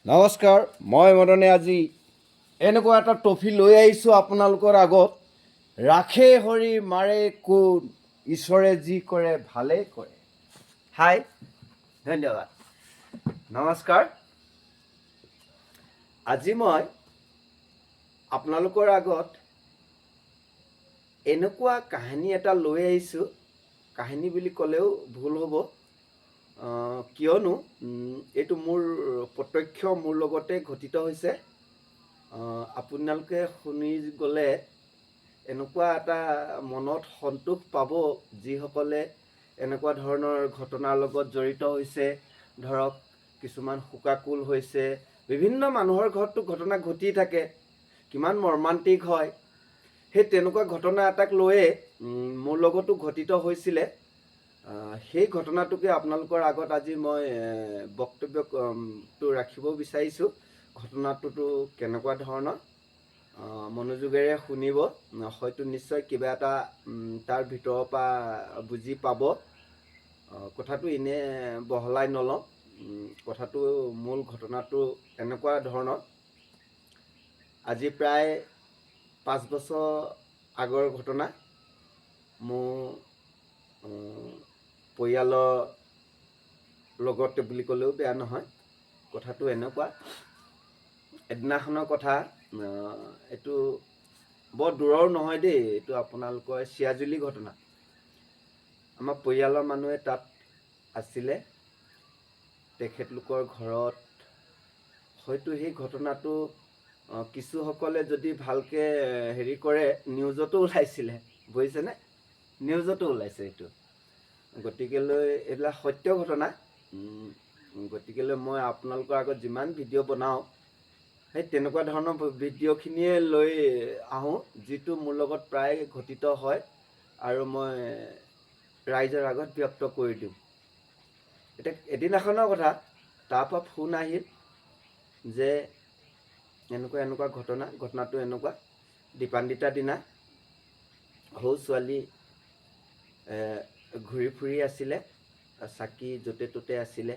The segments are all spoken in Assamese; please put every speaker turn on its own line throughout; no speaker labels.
নমস্কাৰ, মই মদনে আজি এনেকুৱা এটা ট্ৰফি লৈ আহিছোঁ আপোনালোকৰ আগত। ৰাখে হৰি মাৰে কোন, ঈশ্বৰে যি কৰে ভালেই কৰে। হাই, ধন্যবাদ, নমস্কাৰ। আজি মই আপোনালোকৰ আগত এনেকুৱা কাহিনী এটা লৈ আহিছোঁ। কাহিনী বুলি ক'লেও ভুল হ'ব, কিয়নো এইটো মোৰ প্ৰত্যক্ষ মোৰ লগতে ঘটিত হৈছে। আপোনালোকে শুনি গ'লে এনেকুৱা এটা মনত সন্তোষ পাব, যিসকলে এনেকুৱা ধৰণৰ ঘটনাৰ লগত জড়িত হৈছে। ধৰক কিছুমান শোকাকুল হৈছে, বিভিন্ন মানুহৰ ঘৰততো ঘটনা ঘটি থাকে, কিমান মৰ্মান্তিক হয়। সেই তেনেকুৱা ঘটনা এটাক লৈয়ে মোৰ লগতো ঘটিত হৈছিলে। সেই ঘটনাটোকে আপোনালোকৰ আগত আজি মই বক্তব্যটো ৰাখিব বিচাৰিছোঁ। ঘটনাটোতো কেনেকুৱা ধৰণৰ, মনোযোগেৰে শুনিব, হয়তো নিশ্চয় কিবা এটা তাৰ ভিতৰৰ পৰা বুজি পাব। কথাটো এনে বহলাই নলওঁ। কথাটো মূল ঘটনাটো এনেকুৱা ধৰণৰ। আজি প্ৰায় 5 বছৰ আগৰ ঘটনা। মোৰ পৰিয়ালৰ লগতে বুলি ক'লেও বেয়া নহয়। কথাটো এনেকুৱা, এদিনাখনৰ কথা। এইটো বৰ দূৰৰ নহয় দেই, এইটো আপোনালোকৰ চিয়াজুলি ঘটনা। আমাৰ পৰিয়ালৰ মানুহে তাত আছিলে। তেখেতলোকৰ ঘৰত হয়তো সেই ঘটনাটো কিছুসকলে যদি ভালকৈ হেৰি কৰে, নিউজতো ওলাইছিলে, বুজিছেনে? নিউজতো ওলাইছে এইটো। গতিকেলৈ এইবিলাক সত্য ঘটনা। গতিকেলৈ মই আপোনালোকৰ আগত যিমান ভিডিঅ' বনাওঁ, সেই তেনেকুৱা ধৰণৰ ভিডিঅ'খিনিয়ে লৈ আহোঁ, যিটো মোৰ লগত প্ৰায় ঘটিত হয় আৰু মই ৰাইজৰ আগত ব্যক্ত কৰি দিওঁ। এতিয়া এদিনাখনৰ কথা, তাৰপৰা ফোন আহিল যে এনেকুৱা ঘটনাটো এনেকুৱা। দীপান্বিতা দিনা সৰু ছোৱালী ঘূৰি ফুৰি আছিলে, চাকি য'তে ত'তে আছিলে।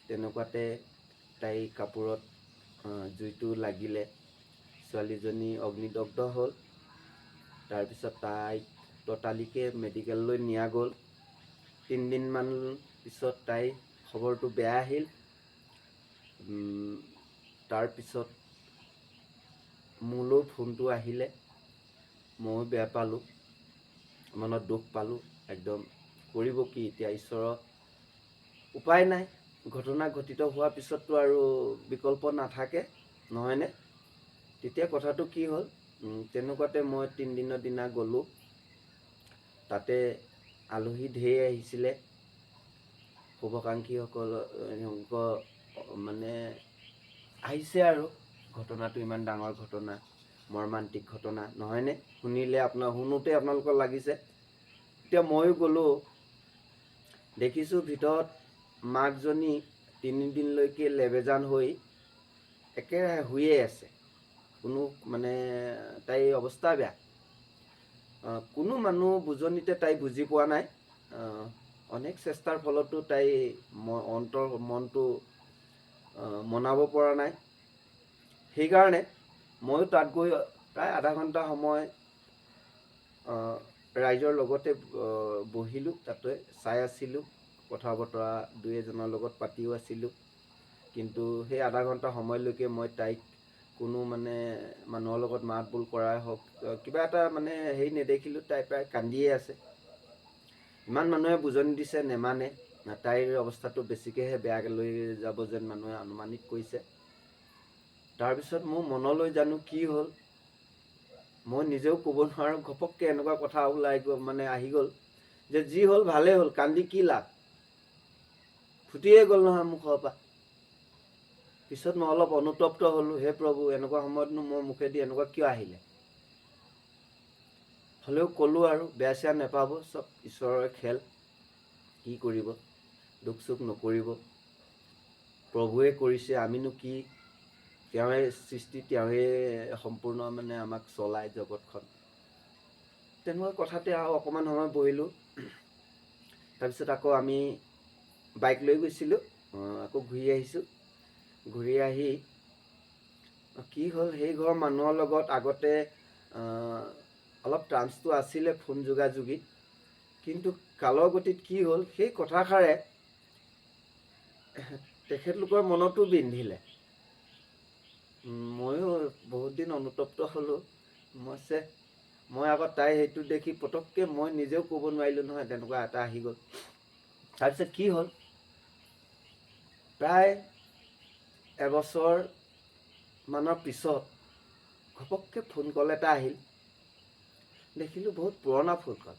তেনেকুৱাতে তাইৰ কাপোৰত জুইটো লাগিলে, ছোৱালীজনী অগ্নিদগ্ধ হ'ল। তাৰপিছত তাইক ততালিকে মেডিকেললৈ নিয়া গ'ল। 3 দিনমান পিছত তাইৰ খবৰটো বেয়া আহিল। তাৰপিছত মোলৈ ফোনটো আহিলে, ময়ো বেয়া পালোঁ, মনত দুখ পালোঁ একদম। কৰিব কি এতিয়া, ঈশ্বৰৰ উপায় নাই। ঘটনা ঘটিত হোৱাৰ পিছততো আৰু বিকল্প নাথাকে, নহয়নে? তেতিয়া কথাটো কি হ'ল, তেনেকুৱাতে মই 3 দিনৰ দিনা গ'লোঁ। তাতে আলহী ঢেৰ আহিছিলে। শুভাকাংক্ষীসকল মানে আহিছে আৰু। ঘটনাটো ইমান ডাঙৰ ঘটনা, মৰ্মান্তিক ঘটনা, নহয়নে? শুনোতে আপোনালোকৰ লাগিছে। এতিয়া ময়ো গ'লোঁ, দেখিছোঁ ভিতৰত মাকজনী 3 দিনলৈকে লেবেজান হৈ একেৰাহে শুয়ে আছে। কোনো মানে তাইৰ অৱস্থা বেয়া। কোনো মানুহ বুজনিতে তাই বুজি পোৱা নাই। অনেক চেষ্টাৰ ফলতো তাই মনটো মনাব পৰা নাই। সেইকাৰণে ময়ো তাত গৈ প্ৰায় আধা ঘণ্টা সময় ৰাইজৰ লগতে বহিলোঁ, তাতে চাই আছিলোঁ, কথা বতৰা 2-এজনৰ লগত পাতিও আছিলোঁ। কিন্তু সেই আধা ঘণ্টা সময়লৈকে মই তাইক কোনো মানে মানুহৰ লগত মাত বোল কৰাই হওক, কিবা এটা মানে হেৰি নেদেখিলোঁ। তাই প্ৰায় কান্দিয়ে আছে। ইমান মানুহে বুজনি দিছে, নেমানে। তাইৰ অৱস্থাটো বেছিকৈহে বেয়া লৈ যাব যেন মানুহে অনুমানিত কৰিছে। তাৰপিছত মোৰ মনলৈ জানো কি হ'ল, মই নিজেও ক'ব নোৱাৰোঁ। ঘপককৈ এনেকুৱা কথা আহি গ'ল যে যি হ'ল ভালেই হ'ল, কান্দি কি লাভ, ফুটিয়ে গ'ল নহয় মুখৰ পৰা। পিছত মই অলপ অনুতপ্ত হ'লোঁ, হে প্ৰভু, এনেকুৱা সময়তনো মোৰ মুখেদি এনেকুৱা কিয় আহিলে? হ'লেও ক'লোঁ আৰু, বেয়া চেয়া নেপাব, চব ঈশ্বৰৰ খেল, কি কৰিব, দুখ চুখ নকৰিব। প্ৰভুৱে কৰিছে, আমিনো কি? তেওঁৱে সৃষ্টি, তেওঁৱে সম্পূৰ্ণ মানে আমাক চলায় জগতখন। তেনেকুৱা কথাতে আৰু অকণমান সময় বহিলোঁ। তাৰপিছত আকৌ আমি বাইক লৈ গৈছিলোঁ, আকৌ ঘূৰি আহিছোঁ। ঘূৰি আহি কি হ'ল, সেই ঘৰৰ মানুহৰ লগত আগতে অলপ ট্ৰান্সটো আছিলে ফোন যোগাযোগী, কিন্তু কালৰ গতিত কি হ'ল, সেই কথাষাৰে তেখেতলোকৰ মনতো বিন্ধিলে। ময়ো বহুত দিন অনুতপ্ত হ'লোঁ। মই আগত তাই সেইটো দেখি পটককৈ মই নিজেও ক'ব নোৱাৰিলোঁ নহয়, তেনেকুৱা এটা আহি গ'ল। তাৰপিছত কি হ'ল, প্ৰায় এবছৰ মানৰ পিছত ঘপককৈ ফোন কল এটা আহিল। দেখিলোঁ বহুত পুৰণা ফোন কল,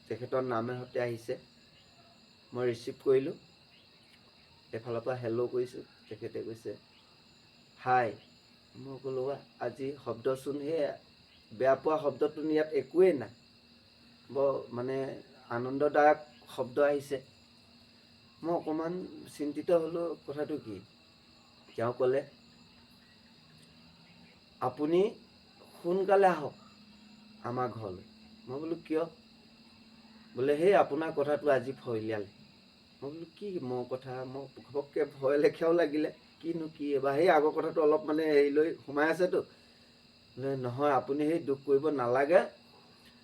তেখেতৰ নামে সৈতে আহিছে। মই ৰিচিভ কৰিলোঁ, এফালৰ পৰা হেল্ল' কৰিছোঁ। তেখেতে কৈছে হাই। মই ক'লোঁ আজি শব্দচোন সেয়া বেয়া পোৱা শব্দটোন ইয়াত একোৱেই নাই, বৰ মানে আনন্দদায়ক শব্দ আহিছে। মই অকণমান চিন্তিত হ'লোঁ, কথাটো কি? তেওঁ ক'লে আপুনি সোনকালে আহক আমাৰ ঘৰলৈ। মই বোলো কিয়? বোলে সেই আপোনাৰ কথাটো আজি ফলিয়ালে। মই বোলো কি মোৰ কথা? মই ঘপককৈ ভয় লেখীয়াও লাগিলে, কিনো কি এবাৰ সেই আগৰ কথাটো অলপ মানে হেৰি লৈ সোমাই আছেতো। বোলে নহয়, আপুনি সেই দুখ কৰিব নালাগে।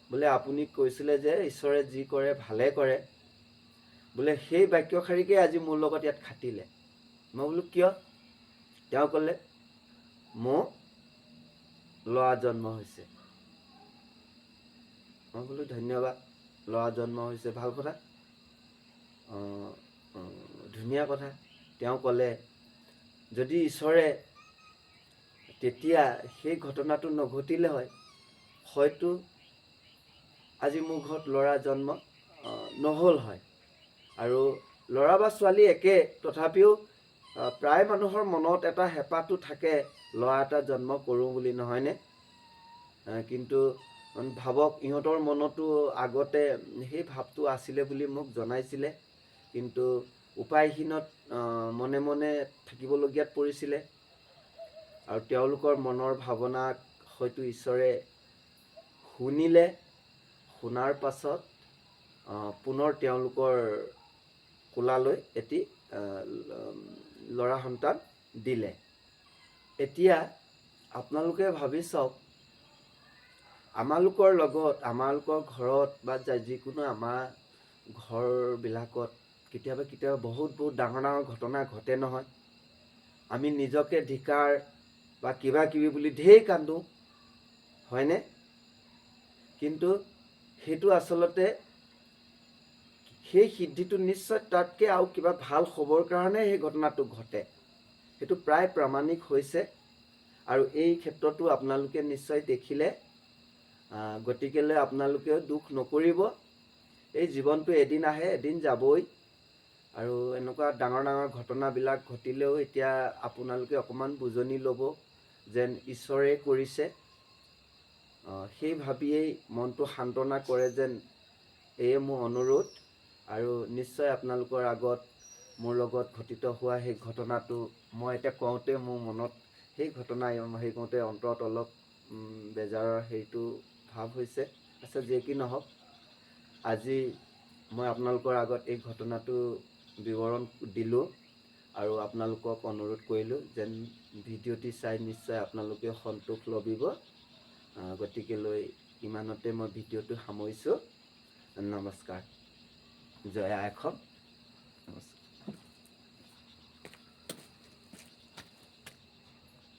বোলে আপুনি কৈছিলে যে ঈশ্বৰে যি কৰে ভালে কৰে। বোলে সেই বাক্যশাৰীকে আজি মোৰ লগত ইয়াত খাটিলে। মই বোলো কিয়? তেওঁ ক'লে মোৰ ল'ৰা জন্ম হৈছে। মই বোলো ধন্যবাদ, ল'ৰা জন্ম হৈছে, ভাল কথা, ধুনীয়া কথা। তেওঁ ক'লে যদি ঈশ্বৰে তেতিয়া সেই ঘটনাটো নঘটিলে হয়, হয়তো আজি মোৰ ঘৰত ল'ৰা জন্ম নহ'ল হয়। আৰু ল'ৰা বা ছোৱালী একে, তথাপিও প্ৰায় মানুহৰ মনত এটা হেঁপাহটো থাকে ল'ৰা এটা জন্ম কৰোঁ বুলি, নহয়নে? কিন্তু ভাবক, ইহঁতৰ মনতো আগতে সেই ভাৱটো আছিলে বুলি মোক জনাইছিলে, কিন্তু উপায়হীনত মনে মনে থাকিবলগীয়াত পৰিছিলে। আৰু তেওঁলোকৰ মনৰ ভাৱনাক হয়তো ঈশ্বৰে শুনিলে, শুনাৰ পাছত পুনৰ তেওঁলোকৰ কোলালৈ এটি ল'ৰা সন্তান দিলে। এতিয়া আপোনালোকে ভাবি চাওক, আমালোকৰ লগত, আমালোকৰ ঘৰত বা যিকোনো আমাৰ ঘৰবিলাকত কেতিয়াবা বহুত ডাঙৰ ডাঙৰ ঘটনা ঘটে নহয়। আমি নিজকে ধিক্কাৰ বা কিবা কিবি বুলি ঢেৰ কান্দো, হয়নে? কিন্তু সেইটো আচলতে সেই সিদ্ধিটো নিশ্চয় তাতকৈ আৰু কিবা ভাল হ'বৰ কাৰণে সেই ঘটনাটো ঘটে। সেইটো প্ৰায় প্ৰামাণিক হৈছে, আৰু এই ক্ষেত্ৰতো আপোনালোকে নিশ্চয় দেখিলে। গতিকেলৈ আপোনালোকেও দুখ নকৰিব। এই জীৱনটো এদিন আহে, এদিন যাবই। আৰু এনেকুৱা ডাঙৰ ডাঙৰ ঘটনাবিলাক ঘটিলেও এতিয়া আপোনালোকে অকণমান বুজনি ল'ব, যেন ঈশ্বৰে কৰিছে। সেই ভাবিয়েই মনটো সান্তনা কৰে যেন, এয়ে মোৰ অনুৰোধ। আৰু নিশ্চয় আপোনালোকৰ আগত মোৰ লগত ঘটিত হোৱা সেই ঘটনাটো মই এতিয়া কওঁতে মোৰ মনত সেই ঘটনা হেৰি কৰোঁতে অন্তৰত অলপ বেজাৰৰ হেৰিটো ভাৱ হৈছে। আচ্ছা, যি কি নহওক, আজি মই আপোনালোকৰ আগত এই ঘটনাটো বিৱৰণ দিলোঁ, আৰু আপোনালোকক অনুৰোধ কৰিলোঁ যেন ভিডিঅ'টি চাই নিশ্চয় আপোনালোকে সন্তোষ লভিব। গতিকেলৈ ইমানতে মই ভিডিঅ'টো সামৰিছোঁ। নমস্কাৰ। জয় আই অসম। নমস্কাৰ।